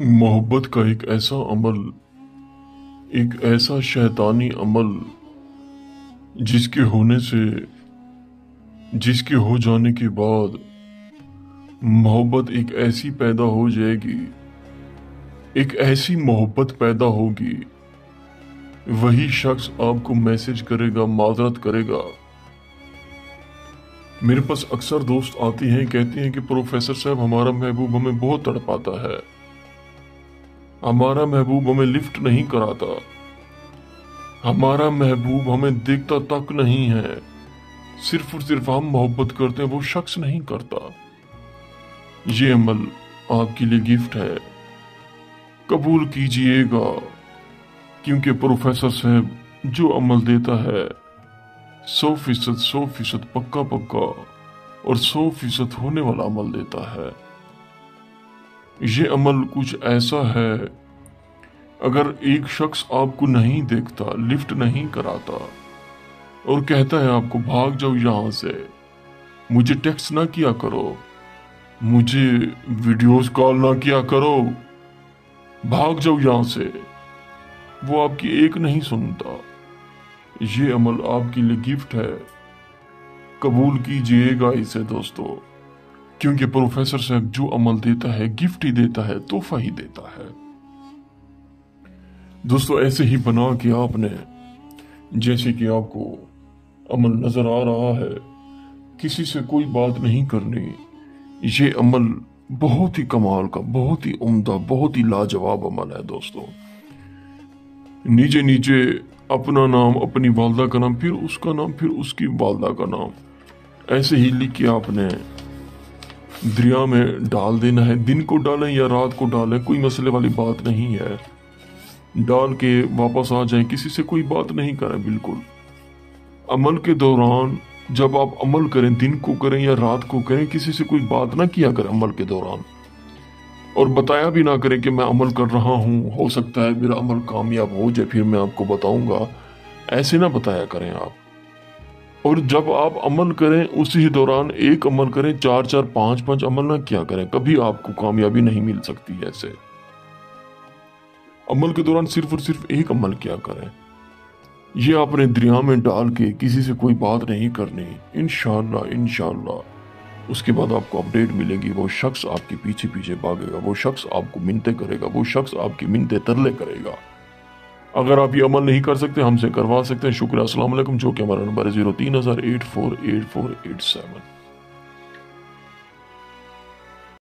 मोहब्बत का एक ऐसा अमल, एक ऐसा शैतानी अमल जिसके होने से, जिसके हो जाने के बाद मोहब्बत एक ऐसी पैदा हो जाएगी, एक ऐसी मोहब्बत पैदा होगी। वही शख्स आपको मैसेज करेगा, माजरत करेगा। मेरे पास अक्सर दोस्त आते हैं, कहते हैं कि प्रोफेसर साहब, हमारा महबूब हमें बहुत तड़पाता है, हमारा महबूब हमें लिफ्ट नहीं कराता, हमारा महबूब हमें देखता तक नहीं है, सिर्फ और सिर्फ हम मोहब्बत करते हैं, वो शख्स नहीं करता। ये अमल आपके लिए गिफ्ट है, कबूल कीजिएगा, क्योंकि प्रोफेसर साहब जो अमल देता है 100% पक्का पक्का और 100% होने वाला अमल देता है। ये अमल कुछ ऐसा है, अगर एक शख्स आपको नहीं देखता, लिफ्ट नहीं कराता और कहता है आपको भाग जाओ यहां से, मुझे टेक्स्ट ना किया करो, मुझे वीडियोस कॉल ना किया करो, भाग जाओ यहां से, वो आपकी एक नहीं सुनता। ये अमल आपके लिए गिफ्ट है, कबूल कीजिएगा इसे दोस्तों, क्योंकि प्रोफेसर साहब जो अमल देता है गिफ्ट ही देता है, तोहफा ही देता है। दोस्तों ऐसे ही बना के आपने, जैसे कि आपको अमल नजर आ रहा है, किसी से कोई बात नहीं करनी। ये अमल बहुत ही कमाल का, बहुत ही उम्दा, बहुत ही लाजवाब अमल है दोस्तों। नीचे नीचे अपना नाम, अपनी वालदा का नाम, फिर उसका नाम, फिर उसकी वालदा का नाम, ऐसे ही लिख के आपने दरिया में डाल देना है। दिन को डालें या रात को डालें, कोई मसले वाली बात नहीं है। डाल के वापस आ जाए, किसी से कोई बात नहीं करें बिल्कुल। अमल के दौरान जब आप अमल करें, दिन को करें या रात को करें, किसी से कोई बात ना किया करें अमल के दौरान, और बताया भी ना करें कि मैं अमल कर रहा हूं, हो सकता है मेरा अमल कामयाब हो जाए, फिर मैं आपको बताऊंगा। ऐसे ना बताया करें आप। और जब आप अमल करें उसी दौरान एक अमल करें, 4-4, 5-5 अमल ना किया करें, कभी आपको कामयाबी नहीं मिल सकती। ऐसे अमल के दौरान सिर्फ और सिर्फ एक अमल किया करें। ये आपने दरिया में डाल के किसी से कोई बात नहीं करनी। इंशाअल्लाह उसके बाद आपको अपडेट मिलेगी। वो शख्स आपके पीछे पीछे भागेगा, वो शख्स आपको मिन्नतें करेगा, वो शख्स आपकी मिन्नतें तरले करेगा। अगर आप ये अमल नहीं कर सकते, हमसे करवा सकते हैं। शुक्रिया, अस्सलाम वालेकुम। जो कि हमारा नंबर है 03,0848487।